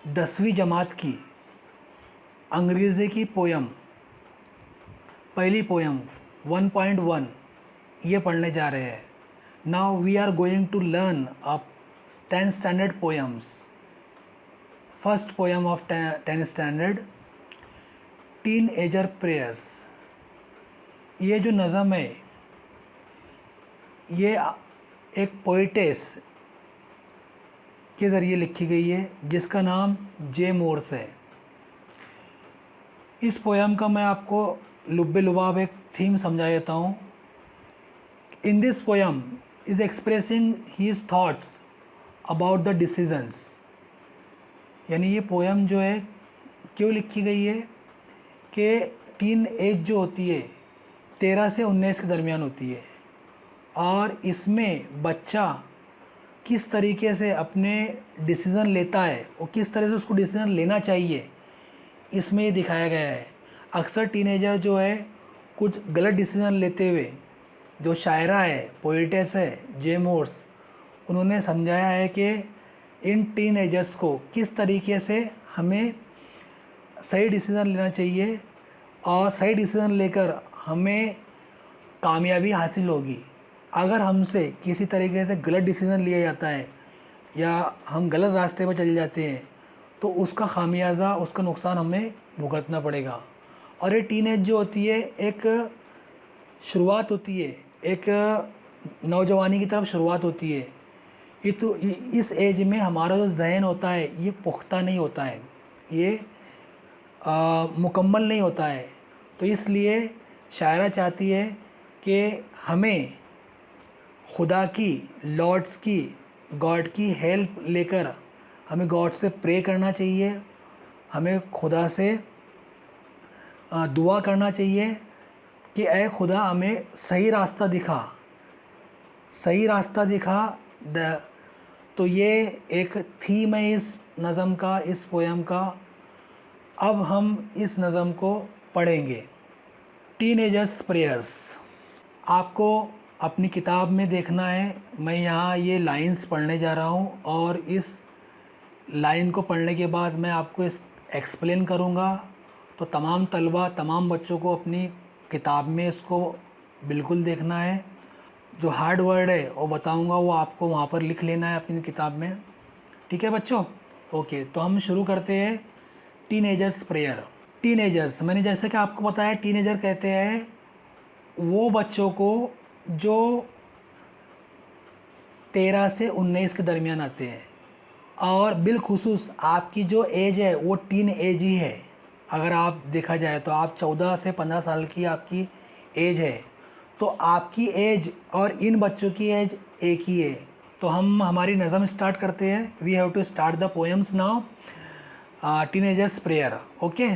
10वीं जमात की अंग्रेज़ी की पोयम, पहली पोयम 1.1 ये पढ़ने जा रहे हैं। Now we are going to learn a 10 standard poems. First poem of 10 standard, teenager prayers. ये जो नज़म है ये एक पोइटेस के ज़रिए लिखी गई है जिसका नाम जे मोर्स है। इस पोयम का मैं आपको लुब्बे लुबाब एक थीम समझा देता हूँ। In this poem is expressing his thoughts about the decisions. यानी ये पोयम जो है क्यों लिखी गई है कि टीन एज जो होती है 13 से 19 के दरमियान होती है, और इसमें बच्चा किस तरीके से अपने डिसीज़न लेता है और किस तरह से उसको डिसीज़न लेना चाहिए इसमें ये दिखाया गया है। अक्सर टीनेजर जो है कुछ गलत डिसीज़न लेते हुए, जो शायरा है, पोइटेस है जे मोर्स, उन्होंने समझाया है कि इन टीनेजर्स को किस तरीके से हमें सही डिसीज़न लेना चाहिए और सही डिसीज़न लेकर हमें कामयाबी हासिल होगी। अगर हमसे किसी तरीके से गलत डिसीज़न लिया जाता है या हम गलत रास्ते पर चले जाते हैं तो उसका खामियाजा, उसका नुकसान हमें भुगतना पड़ेगा। और ये टीनेज जो होती है एक शुरुआत होती है, एक नौजवानी की तरफ शुरुआत होती है। ये तो इस एज में हमारा जो जहन होता है ये पुख्ता नहीं होता है, ये मुकम्मल नहीं होता है। तो इसलिए शायरा चाहती है कि हमें खुदा की, लॉर्ड्स की, गॉड की हेल्प लेकर हमें गॉड से प्रे करना चाहिए, हमें खुदा से दुआ करना चाहिए कि ऐ खुदा हमें सही रास्ता दिखा, सही रास्ता दिखा। तो ये एक थीम है इस नज़म का, इस पोयम का। अब हम इस नज़म को पढ़ेंगे। टीनेजर्स प्रेयर्स आपको अपनी किताब में देखना है। मैं यहाँ ये लाइंस पढ़ने जा रहा हूँ और इस लाइन को पढ़ने के बाद मैं आपको इस एक्सप्लेन करूँगा। तो तमाम तलबा, तमाम बच्चों को अपनी किताब में इसको बिल्कुल देखना है। जो हार्ड वर्ड है वो बताऊँगा, वो आपको वहाँ पर लिख लेना है अपनी किताब में। ठीक है बच्चों? ओके, तो हम शुरू करते हैं टीनेजर्स प्रेयर। टीनेजर्स, मैंने जैसे कि आपको बताया, टीनेजर कहते हैं वो बच्चों को जो 13 से 19 के दरमियान आते हैं, और बिलखुसूस आपकी जो एज है वो टीन एज ही है। अगर आप देखा जाए तो आप 14 से 15 साल की आपकी एज है, तो आपकी एज और इन बच्चों की एज एक ही है। तो हम हमारी नज़म स्टार्ट करते हैं। We have to start the poems now. Teenagers prayer. Okay,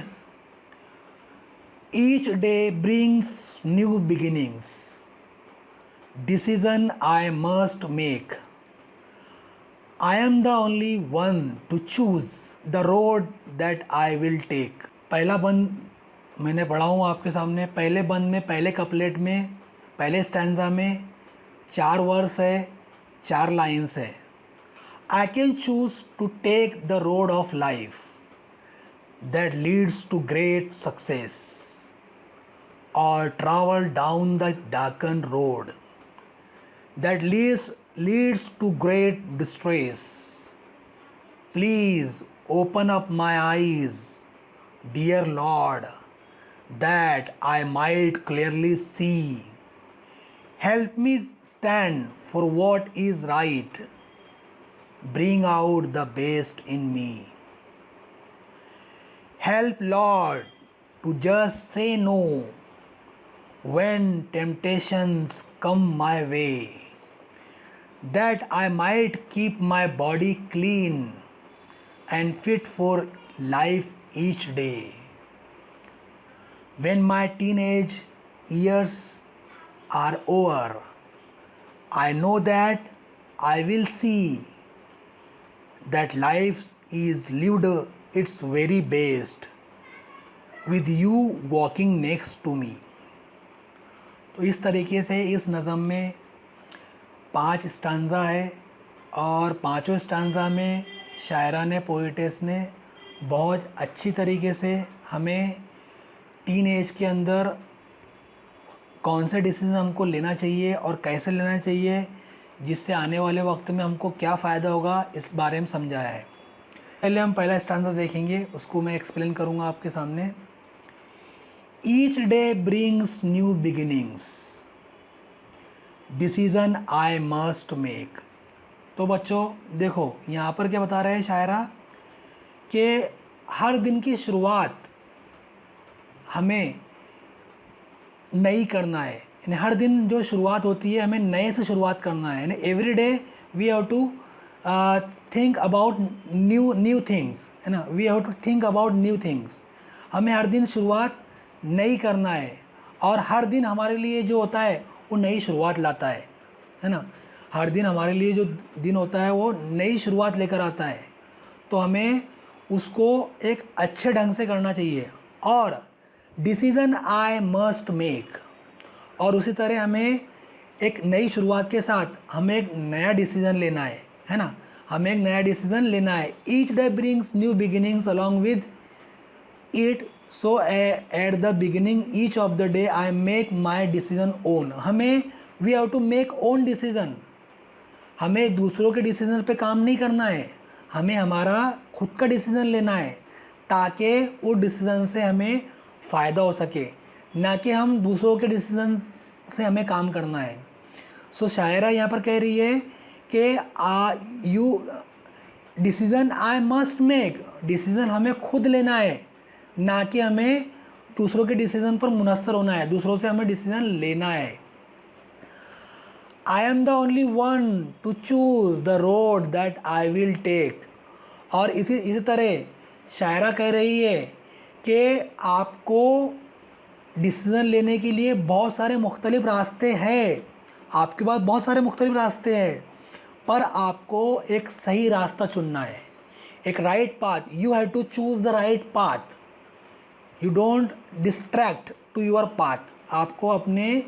each day brings new beginnings, decision I must make. I am the only one to choose the road that I will take. पहला बंद मैंने पढ़ा हूँ आपके सामने। पहले बंद में, पहले कपलेट में, पहले स्टैंजा में 4 वर्स है, 4 लाइन्स है। I can choose to take the road of life that leads to great success, or travel down the darkened road that leads to great distress. Please open up my eyes, dear Lord, that I might clearly see. Help me stand for what is right. Bring out the best in me. Help, Lord, to just say no when temptations come my way, that I might keep my body clean and fit for life each day. When my teenage years are over, I know that I will see that life is lived its very best with you walking next to me. तो इस तरीके से इस नज़म में 5 stanza है और पांचों स्टांजा में शायरा ने, पोइटेस ने बहुत अच्छी तरीके से हमें टीन एज के अंदर कौन से डिसीज़न हमको लेना चाहिए और कैसे लेना चाहिए, जिससे आने वाले वक्त में हमको क्या फ़ायदा होगा, इस बारे में समझाया है। पहले हम पहला स्टैंजा देखेंगे, उसको मैं एक्सप्लेन करूँगा आपके सामने। Each day brings new beginnings, decision I must make. तो बच्चों देखो यहाँ पर क्या बता रहे हैं शायरा कि हर दिन की शुरुआत हमें नई करना है, यानी हर दिन जो शुरुआत होती है हमें नए से शुरुआत करना है, यानी every day we have to think about new things, है ना, we have to think about new things. हमें हर दिन शुरुआत नई करना है और हर दिन हमारे लिए जो होता है वो नई शुरुआत लाता है ना। हर दिन हमारे लिए जो दिन होता है वो नई शुरुआत लेकर आता है, तो हमें उसको एक अच्छे ढंग से करना चाहिए। और डिसीज़न आई मस्ट मेक, और उसी तरह हमें एक नई शुरुआत के साथ हमें एक नया डिसीज़न लेना है ना, हमें एक नया डिसीज़न लेना है। Each day brings new beginnings along with it, so at the beginning each of the day I make my decision own. हमें we have to make own decision, हमें दूसरों के डिसीज़न पे काम नहीं करना है, हमें हमारा खुद का डिसीज़न लेना है ताकि वो डिसीज़न से हमें फ़ायदा हो सके, ना कि हम दूसरों के डिसीज़न से हमें काम करना है। सो शायरा यहाँ पर कह रही है कि you decision I must make, decision हमें खुद लेना है, ना कि हमें दूसरों के डिसीज़न पर मुनस्सर होना है, दूसरों से हमें डिसीज़न लेना है। I am the only one to choose the road that I will take. और इसी तरह शायरा कह रही है कि आपको डिसीज़न लेने के लिए बहुत सारे मुख्तलिफ रास्ते हैं, आपके पास बहुत सारे मुख्तलिफ रास्ते हैं, पर आपको एक सही रास्ता चुनना है, एक right path. You have to choose the right path, you don't distract to your path. आपको अपने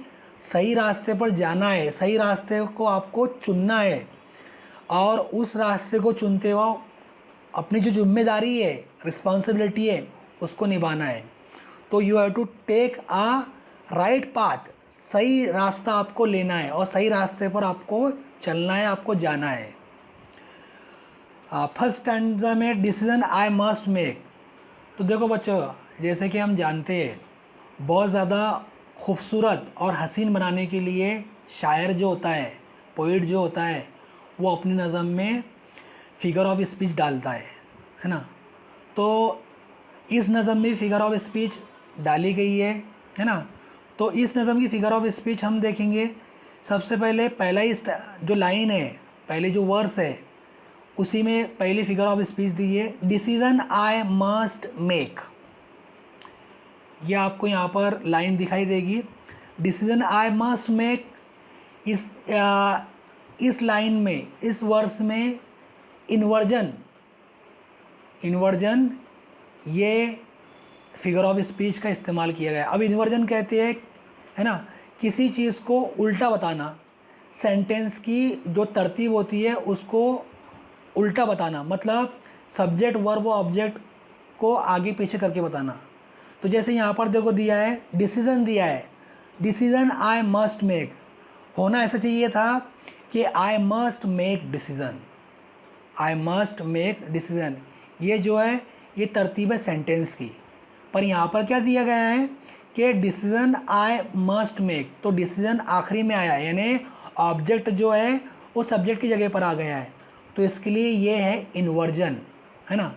सही रास्ते पर जाना है, सही रास्ते को आपको चुनना है, और उस रास्ते को चुनते हुए अपनी जो जिम्मेदारी है, रिस्पॉन्सिबिलिटी है, उसको निभाना है। तो you have to take a right path, सही रास्ता आपको लेना है और सही रास्ते पर आपको चलना है, आपको जाना है। फर्स्ट स्टैंजा में डिसीज़न आई मस्ट मेक। तो देखो बच्चों, जैसे कि हम जानते हैं बहुत ज़्यादा खूबसूरत और हसीन बनाने के लिए शायर जो होता है, पोइट जो होता है, वो अपनी नज़म में फिगर ऑफ स्पीच डालता है ना। तो इस नज़म में फिगर ऑफ स्पीच डाली गई है ना। तो इस नज़म की फिगर ऑफ स्पीच हम देखेंगे। सबसे पहले पहला ही जो लाइन है, पहले जो वर्स है, उसी में पहली फिगर ऑफ स्पीच दी है, डिसीज़न आई मस्ट मेक। ये आपको यहाँ पर लाइन दिखाई देगी, डिसीज़न आई मस्ट मेक। इस लाइन में, इस वर्स में इन्वर्जन ये फिगर ऑफ स्पीच का इस्तेमाल किया गया है। अब इन्वर्जन कहते हैं, है ना, किसी चीज़ को उल्टा बताना, सेंटेंस की जो तरतीब होती है उसको उल्टा बताना, मतलब सब्जेक्ट वर्ब ऑब्जेक्ट को आगे पीछे करके बताना। तो जैसे यहाँ पर देखो दिया है, डिसीज़न दिया है, डिसीज़न आई मस्ट मेक, होना ऐसा चाहिए था कि I must make decision, I must make decision. ये जो है ये तरतीब है सेंटेंस की, पर यहाँ पर क्या दिया गया है कि डिसीज़न आई मस्ट मेक, तो डिसीज़न आखिरी में आया है, यानी ऑब्जेक्ट जो है वो सब्जेक्ट की जगह पर आ गया है, तो इसके लिए ये है इन्वर्जन, है ना।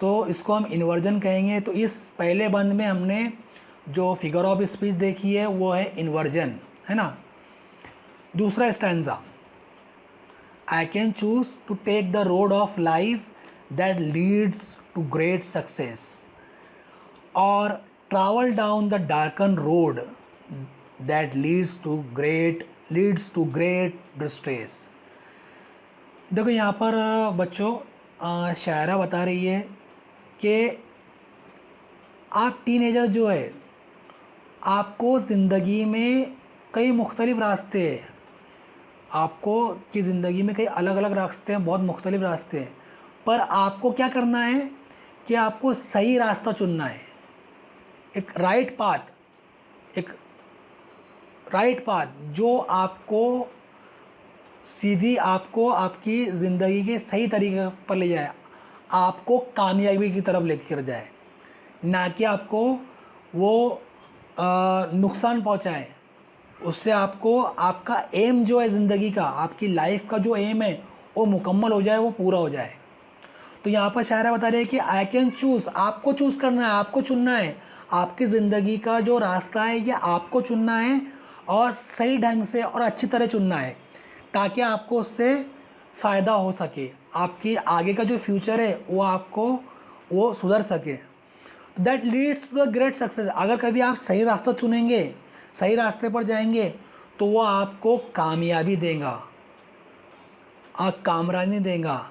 तो इसको हम इन्वर्जन कहेंगे। तो इस पहले बंद में हमने जो फिगर ऑफ स्पीच देखी है वो है इन्वर्जन, है ना। दूसरा stanza, I can choose to take the road of life that leads to great success, और travel down the darken road that leads to great distress. देखो यहाँ पर बच्चों शायरा बता रही है कि आप टीनेजर जो है, आपको ज़िंदगी में कई मुख्तलिफ़ रास्ते हैं, आपको की ज़िंदगी में कई अलग अलग रास्ते हैं, बहुत मुख्तलिफ़ रास्ते हैं, पर आपको क्या करना है कि आपको सही रास्ता चुनना है, एक राइट पाथ जो आपको सीधी आपको आपकी ज़िंदगी के सही तरीके पर ले जाए, आपको कामयाबी की तरफ लेकर जाए, ना कि आपको वो नुकसान पहुंचाए। उससे आपको आपका एम जो है ज़िंदगी का, आपकी लाइफ का जो एम है वो मुकम्मल हो जाए, वो पूरा हो जाए। तो यहाँ पर शायरा बता रहे हैं कि आई कैन चूज़, आपको चूज़ करना है, आपको चुनना है, आपकी ज़िंदगी का जो रास्ता है ये आपको चुनना है और सही ढंग से और अच्छी तरह चुनना है, ताकि आपको उससे फ़ायदा हो सके, आपकी आगे का जो फ्यूचर है वो आपको वो सुधर सके। That leads to a great success. अगर कभी आप सही रास्ता चुनेंगे, सही रास्ते पर जाएंगे, तो वो आपको कामयाबी देगा, कामरानी देगा,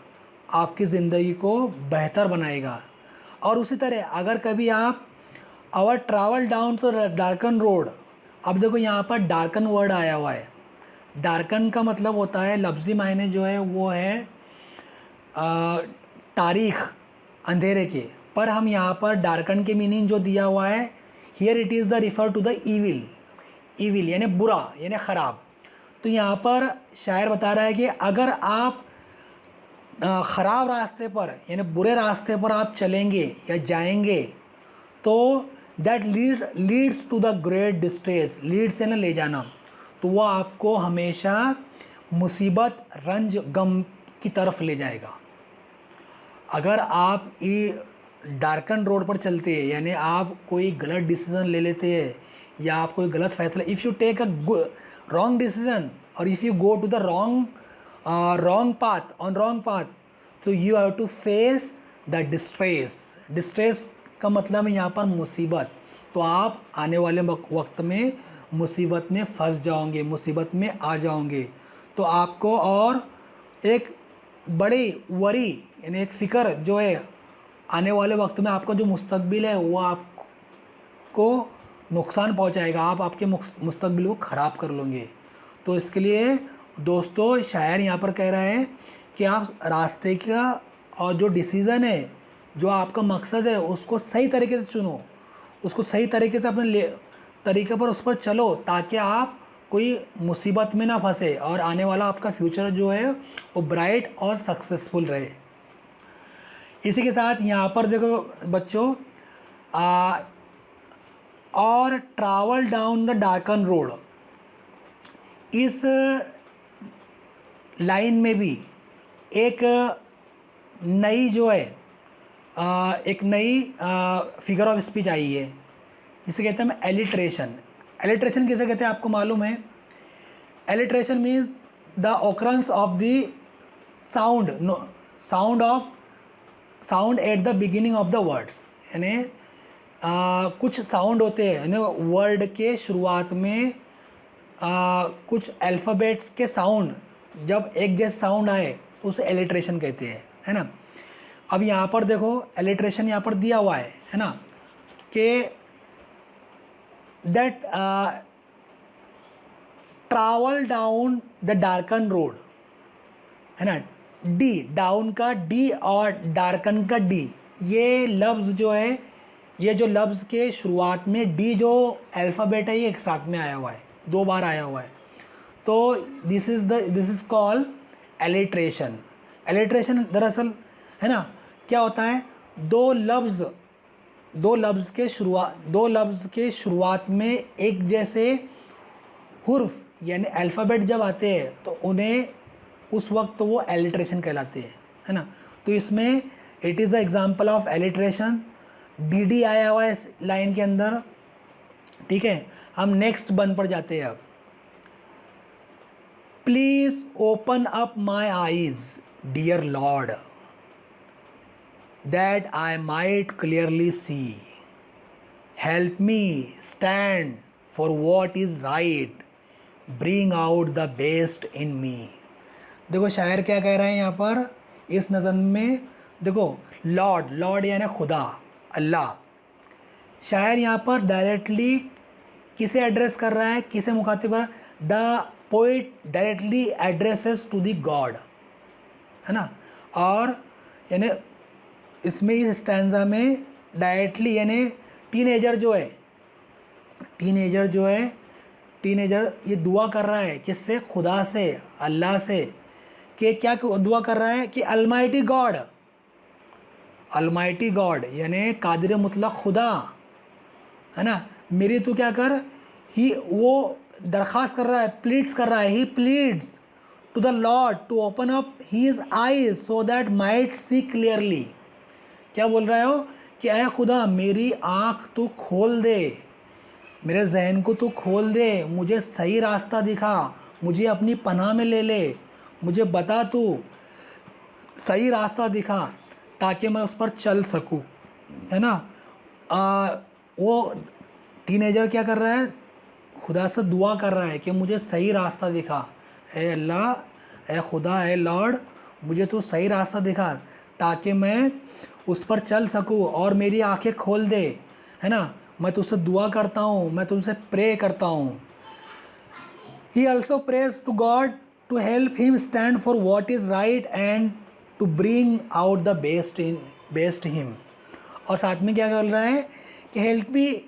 आपकी ज़िंदगी को बेहतर बनाएगा। और उसी तरह अगर कभी आप our travel down to darken road, अब देखो यहाँ पर डार्कन वर्ड आया हुआ है। डार्कन का मतलब होता है, लफ्ज़ी मायने जो है वो है तारीख, अंधेरे के। पर हम यहाँ पर डार्कन के मीनिंग जो दिया हुआ है, here it is the refer to the evil यानी बुरा यानी ख़राब। तो यहाँ पर शायर बता रहा है कि अगर आप ख़राब रास्ते पर यानी बुरे रास्ते पर आप चलेंगे या जाएंगे, तो that leads to the great distress, leads यानी ले जाना, तो वह आपको हमेशा मुसीबत, रंज, गम की तरफ ले जाएगा। अगर आप ये डार्कन रोड पर चलते हैं, यानी आप कोई गलत डिसीज़न ले लेते हैं या आप कोई गलत फैसला, if you take a wrong decision और if you go to the wrong path, तो you have to face the distress का मतलब है यहाँ पर मुसीबत। तो आप आने वाले वक्त में मुसीबत में फंस जाओगे, मुसीबत में आ जाओगे। तो आपको और एक बड़ी वरी यानी एक फ़िक्र जो है, आने वाले वक्त में आपका जो मुस्तकबिल है वो आपको नुकसान पहुंचाएगा, आप आपके मुस्तकबिल को ख़राब कर लोगे। तो इसके लिए दोस्तों शायर यहाँ पर कह रहा है कि आप रास्ते का और जो डिसीज़न है, जो आपका मकसद है, उसको सही तरीके से चुनो, उसको सही तरीके से अपने तरीके पर उस पर चलो, ताकि आप कोई मुसीबत में ना फंसे और आने वाला आपका फ्यूचर जो है वो ब्राइट और सक्सेसफुल रहे। इसी के साथ यहाँ पर देखो बच्चों, और travel down the darken road, इस लाइन में भी एक नई जो है एक नई फिगर ऑफ स्पीच आई है, जिसे कहते हैं एलिट्रेशन। एलिट्रेशन किसे कहते हैं आपको मालूम है? Alliteration means the occurrence of the sound eight the beginning of the words, यानी कुछ साउंड होते हैं यानी वर्ड के शुरुआत में कुछ अल्फ़ाबेट्स के साउंड जब एक जैसे साउंड आए उसे एलिट्रेशन कहते हैं, है ना। अब यहाँ पर देखो एलिट्रेशन यहाँ पर दिया हुआ है ना, कि that travel down the darken road, है ना। डी, डाउन का डी और डार्कन का डी, ये लफ्ज़ जो है, ये जो लफ्ज़ के शुरुआत में डी जो अल्फ़ाबेट है ये एक साथ में आया हुआ है, 2 बार आया हुआ है। तो this is called alliteration. Alliteration दरअसल है ना क्या होता है, दो लफ्ज़ के शुरुआत में एक जैसे हुर्फ यानी अल्फ़ाबेट जब आते हैं तो उन्हें उस वक्त वो एलिट्रेशन कहलाते हैं, है ना। तो इसमें it is the example of alliteration. D आया हुआ है इस लाइन के अंदर, ठीक है। हम नेक्स्ट वन पर जाते हैं अब। Please open up my eyes dear Lord, that I might clearly see, help me stand for what is right, bring out the best in me. देखो शायर क्या कह रहे हैं यहाँ पर इस नज़म में, देखो लॉर्ड यानी खुदा, अल्लाह। शायर यहाँ पर डायरेक्टली किसे एड्रेस कर रहा है, किसे मुखातिब कर रहा है? The poet directly addresses to the God, है ना। और यानी इसमें इस स्टैंजा में डायरेक्टली यानी टीनेजर ये दुआ कर रहा है किससे, खुदा से, अल्लाह से, कि क्या दुआ कर रहा है कि अलमाइटी गॉड यानी कादिर मुतलक खुदा, है ना, मेरी तू क्या कर, वो दरख्वास्त कर रहा है, प्लीड्स कर रहा है, he pleads to the Lord to open up his eyes so that might see clearly. क्या बोल रहा है वो कि ऐ खुदा मेरी आँख तू खोल दे, मेरे जहन को तू खोल दे, मुझे सही रास्ता दिखा, मुझे अपनी पनाह में ले ले, मुझे बता तू सही रास्ता दिखा ताकि मैं उस पर चल सकूं, है ना। वो टीनेजर क्या कर रहा है, खुदा से दुआ कर रहा है कि मुझे सही रास्ता दिखा, ए अल्लाह, ए खुदा, ए लॉर्ड, मुझे तू सही रास्ता दिखा ताकि मैं उस पर चल सकूं और मेरी आंखें खोल दे, है ना। मैं तुझसे दुआ करता हूँ, मैं तुमसे प्रे करता हूँ। He also prays to God to help him stand for what is right and to bring out the best him। और साथ में क्या कर रहा है कि हेल्प मी,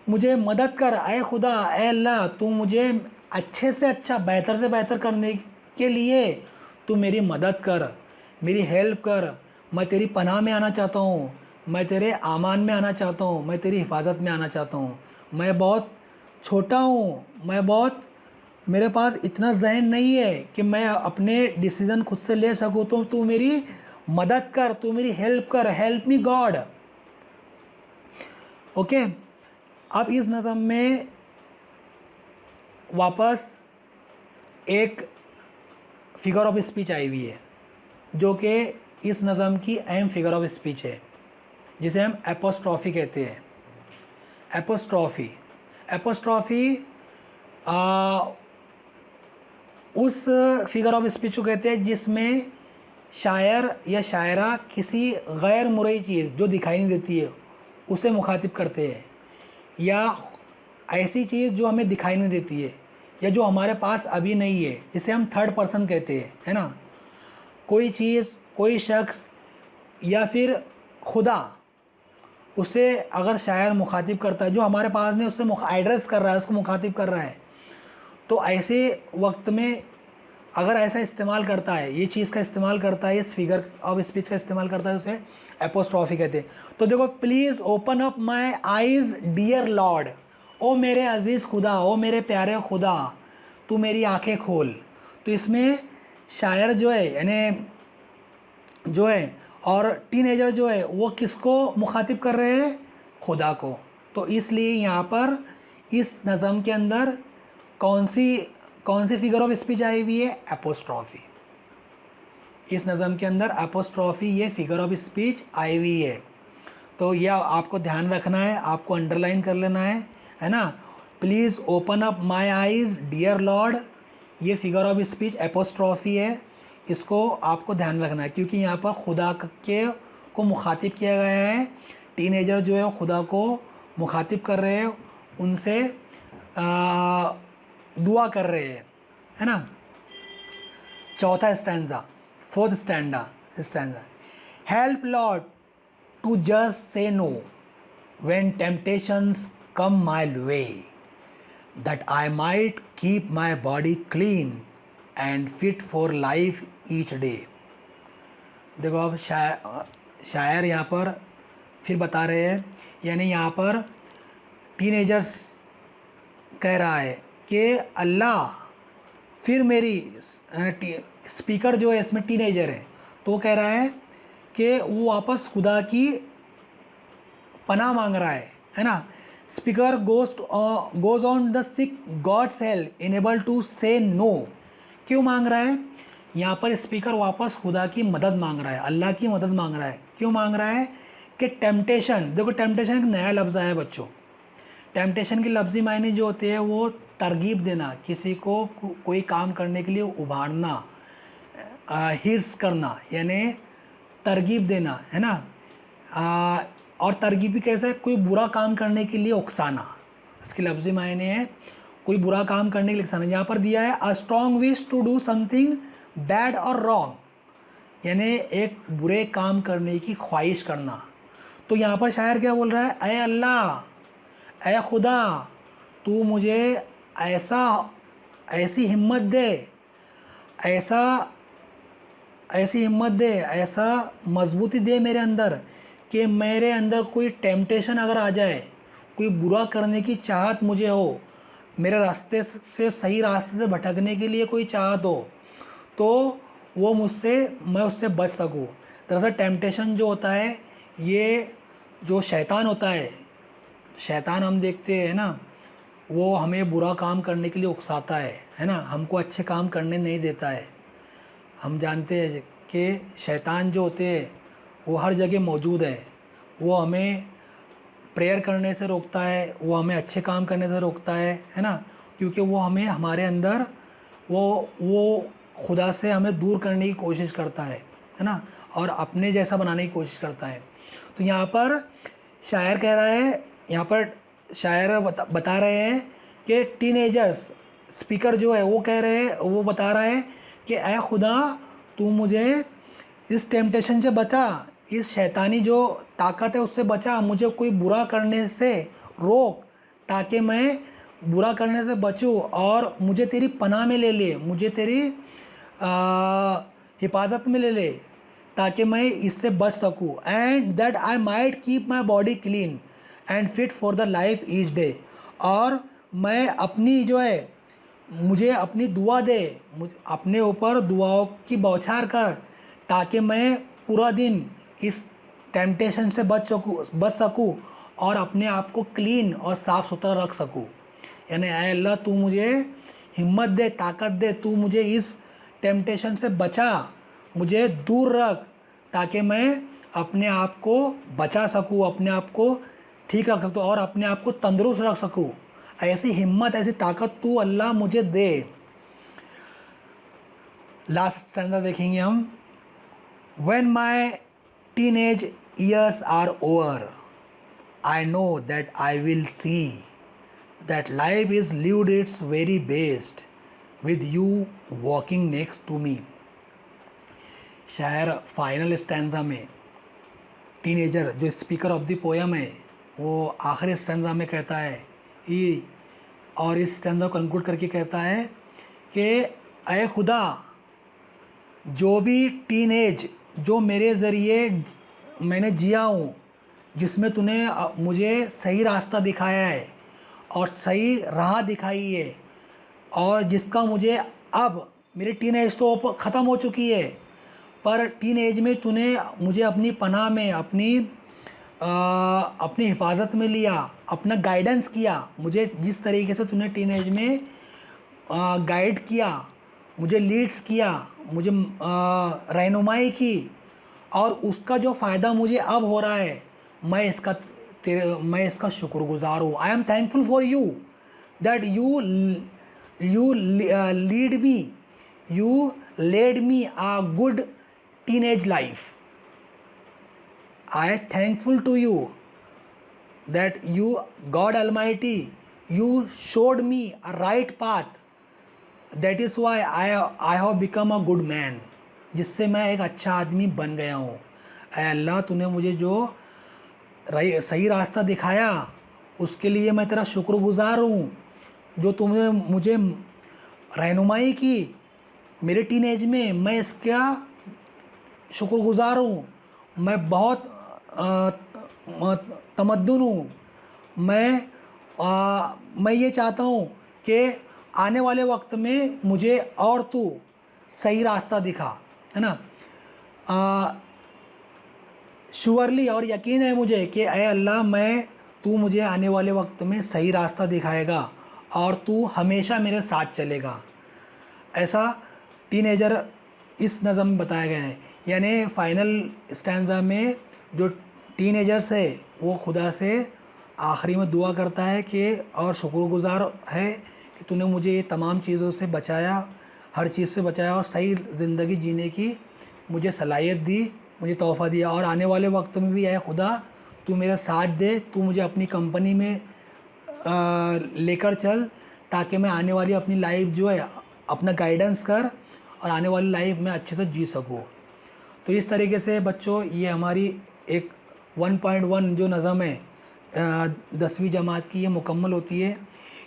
मुझे मदद कर, ऐ खुदा, ऐ अल्लाह, तू मुझे अच्छे से अच्छा, बेहतर से बेहतर करने के लिए तू मेरी मदद कर, मेरी हेल्प कर। मैं तेरी पनाह में आना चाहता हूँ, मैं तेरे आमान में आना चाहता हूँ, मैं तेरी हिफाजत में आना चाहता हूँ। मैं बहुत छोटा हूँ, मेरे पास इतना जहन नहीं है कि मैं अपने डिसीज़न खुद से ले सकूँ, तो तू मेरी मदद कर, तू मेरी हेल्प कर, हेल्प मी गॉड। ओके, अब इस नज़म में वापस एक फिगर ऑफ स्पीच आई हुई है जो कि इस नज़म की अहम फिगर ऑफ स्पीच है, जिसे हम एपोस्ट्रॉफी कहते हैं। एपोस्ट्रॉफी उस फिगर ऑफ स्पीच को कहते हैं जिसमें शायर या शायरा किसी गैर मुरई चीज़ जो दिखाई नहीं देती है उसे मुखातिब करते हैं, या ऐसी चीज़ जो हमें दिखाई नहीं देती है या जो हमारे पास अभी नहीं है, जिसे हम थर्ड पर्सन कहते हैं, है ना। कोई चीज़, कोई शख्स या फिर खुदा, उसे अगर शायर मुखातिब करता है, जो हमारे पास नहीं, उससे एड्रेस कर रहा है, उसको मुखातिब कर रहा है, तो ऐसे वक्त में अगर ऐसा इस्तेमाल करता है, ये चीज़ का इस्तेमाल करता है, इस फिगर ऑफ स्पीच का इस्तेमाल करता है, उसे एपोस्ट्रॉफी कहते हैं। तो देखो, please open up my eyes dear Lord, ओ मेरे अजीज़ खुदा, ओ मेरे प्यारे खुदा, तू मेरी आंखें खोल। तो इसमें शायर जो है यानी जो है और टीनेजर जो है वो किसको मुखातिब कर रहे हैं, खुदा को। तो इसलिए यहाँ पर इस नज़म के अंदर कौन सी फिगर ऑफ स्पीच आई हुई है, एपोस्ट्रॉफी। इस नज़म के अंदर एपोस्ट्रॉफी ये फिगर ऑफ स्पीच आई हुई है। तो यह आपको ध्यान रखना है, आपको अंडरलाइन कर लेना है ना। Please open up my eyes dear Lord, ये फिगर ऑफ स्पीच एपोस्ट्रॉफी है, इसको आपको ध्यान रखना है, क्योंकि यहाँ पर खुदा को मुखातिब किया गया है। टीनेजर जो है वो खुदा को मुखातिब कर रहे हैं, उनसे दुआ कर रहे हैं, है ना। चौथा stanza, fourth stanza, help Lord to just say no when temptations come my way, that I might keep my body clean and fit for life each day. देखो, अब शायर यहाँ पर फिर बता रहे हैं, यानी यहाँ पर टीनेजर्स कह रहा है कि अल्लाह, फिर मेरी स्पीकर जो है इसमें टीनेजर है, तो वो कह रहा है कि वो वापस खुदा की पनाह मांग रहा है ना। Speaker goes on the seek God's help enable to say no. क्यों मांग रहा है, यहाँ पर स्पीकर वापस खुदा की मदद मांग रहा है, अल्लाह की मदद मांग रहा है। क्यों मांग रहा है कि टेम्पटेशन, देखो टेम्पटेशन एक नया लफ्ज़ है बच्चों। टेम्पटेशन की लफ्ज़ी मायने जो होते हैं वो तरगीब देना, किसी को कोई काम करने के लिए उभारना, हिर्स करना, यानी तरगीब देना, है ना। और तरगीब भी कैसा है, कोई बुरा काम करने के लिए उकसाना, इसके लफ्ज़ी मायने है कोई बुरा काम करने के लिए उकसाना। यहाँ पर दिया है a strong wish to do something bad और रॉन्ग, यानी एक बुरे काम करने की ख्वाहिश करना। तो यहाँ पर शायर क्या बोल रहा है, अय अल्लाह, अय खुदा, तू मुझे ऐसा ऐसी हिम्मत दे, ऐसा ऐसी हिम्मत दे, ऐसा मजबूती दे मेरे अंदर कि मेरे अंदर कोई टेम्पटेशन अगर आ जाए, कोई बुरा करने की चाहत मुझे हो, मेरे रास्ते से सही रास्ते से भटकने के लिए कोई चाहत हो, तो वो मुझसे मैं उससे बच सकूँ। दरअसल टेम्पटेशन जो होता है, ये जो शैतान होता है, शैतान हम देखते हैं ना, वो हमें बुरा काम करने के लिए उकसाता है ना, हमको अच्छे काम करने नहीं देता है। हम जानते हैं कि शैतान जो होते हैं वो हर जगह मौजूद है। वो हमें प्रेयर करने से रोकता है, वो हमें अच्छे काम करने से रोकता है ना, क्योंकि वो हमें हमारे अंदर वो खुदा से हमें दूर करने की कोशिश करता है ना, और अपने जैसा बनाने की कोशिश करता है। तो यहाँ पर शायर कह रहा है, यहाँ पर शायर बता रहे हैं कि टीनेजर्स, स्पीकर जो है वो कह रहे हैं, वो बता रहा है कि ऐ खुदा, तू मुझे इस टेम्पटेशन से बचा, इस शैतानी जो ताकत है उससे बचा, मुझे कोई बुरा करने से रोक, ताकि मैं बुरा करने से बचूं, और मुझे तेरी पनाह में ले ले, मुझे तेरी हिफाजत में ले ले, ताकि मैं इससे बच सकूं। And that I might keep my body clean and fit for the life each day, और मैं अपनी जो है, मुझे अपनी दुआ दे, अपने ऊपर दुआओं की बौछार कर, ताकि मैं पूरा दिन इस टेम्पटेशन से बच सकूँ और अपने आप को क्लीन और साफ़ सुथरा रख सकूँ। यानी ऐ अल्लाह, तू मुझे हिम्मत दे, ताकत दे, तू मुझे इस टेम्पटेशन से बचा, मुझे दूर रख, ताकि मैं अपने आप को बचा सकूँ, अपने आप को ठीक रख सकूँ और अपने आप को तंदुरुस्त रख सकूँ। ऐसी हिम्मत, ऐसी ताकत तू अल्लाह मुझे दे। लास्ट स्टैंजा देखेंगे हम। When my teenage years are over, I know that I will see that life is lived its very best with you walking next to me। शायर फाइनल स्टैंजा में टीनेजर जो स्पीकर ऑफ द पोयम है, वो आखिरी stanza में कहता है कि, और इस स्टैंजा को कंक्लूड करके कहता है कि ऐ खुदा, जो भी टीनेज जो मेरे ज़रिए मैंने जिया हूँ, जिसमें तूने मुझे सही रास्ता दिखाया है और सही राह दिखाई है, और जिसका मुझे अब, मेरी टीन एज तो ख़त्म हो चुकी है, पर टीन एज में तूने मुझे अपनी पनाह में, अपनी हिफाजत में लिया, अपना गाइडेंस किया, मुझे जिस तरीके से तूने टीन एज में गाइड किया, मुझे लीड्स किया, मुझे रहनुमाई की, और उसका जो फ़ायदा मुझे अब हो रहा है, मैं इसका शुक्रगुजार हूँ। I am thankful for you that you lead me, you led me a good teenage life. I thankful to you that you, God Almighty, you showed me a right path, that is why I have become a good man, जिससे मैं एक अच्छा आदमी बन गया हूँ। ऐ अल्लाह, तूने मुझे जो सही रास्ता दिखाया उसके लिए मैं तेरा शुक्रगुजार हूँ। जो तुमने मुझे रहनुमाई की मेरे टीनेज में, मैं इसका शुक्रगुजार हूँ। मैं बहुत तमद्दुन हूँ। मैं ये चाहता हूँ कि आने वाले वक्त में मुझे और तू सही रास्ता दिखा, है ना। श्योरली, और यकीन है मुझे कि ऐ अल्लाह, तू मुझे आने वाले वक्त में सही रास्ता दिखाएगा और तू हमेशा मेरे साथ चलेगा। ऐसा टीनेजर इस नज़म में बताया गया है। यानी फाइनल स्टैंजा में जो टीनेजर्स है वो खुदा से आखिरी में दुआ करता है कि, और शुक्रगुजार है कि तूने मुझे ये तमाम चीज़ों से बचाया, हर चीज़ से बचाया, और सही ज़िंदगी जीने की मुझे सलाहियत दी, मुझे तोहफ़ा दिया। और आने वाले वक्त में भी है खुदा, तू मेरा साथ दे, तू मुझे अपनी कंपनी में लेकर चल, ताकि मैं आने वाली अपनी लाइफ जो है अपना गाइडेंस कर और आने वाली लाइफ में अच्छे से जी सकूँ। तो इस तरीके से बच्चों ये हमारी एक 1.1 जो नज़म है 10वीं जमात की, ये मुकम्मल होती है।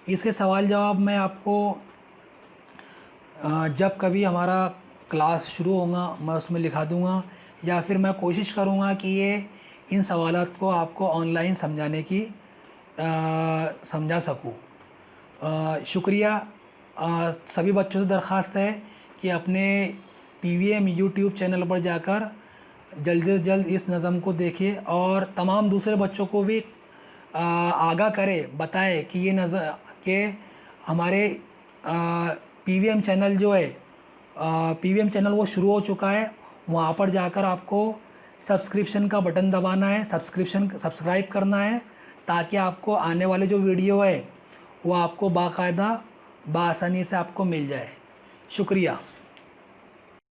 इसके सवाल जवाब मैं आपको जब कभी हमारा क्लास शुरू होगा मैं उसमें लिखा दूंगा, या फिर मैं कोशिश करूंगा कि ये इन सवालात को आपको ऑनलाइन समझाने की समझा सकूं। शुक्रिया। सभी बच्चों से दरख्वास्त है कि अपने PVM यूट्यूब चैनल पर जाकर जल्द से जल्द इस नज़म को देखें और तमाम दूसरे बच्चों को भी आगाह करें, बताएं कि ये नज़र के हमारे PVM चैनल जो है PVM चैनल वो शुरू हो चुका है। वहाँ पर जाकर आपको सब्सक्रिप्शन का बटन दबाना है, सब्सक्राइब करना है, ताकि आपको आने वाले जो वीडियो है वो आपको बाकायदा बआसानी से आपको मिल जाए। शुक्रिया।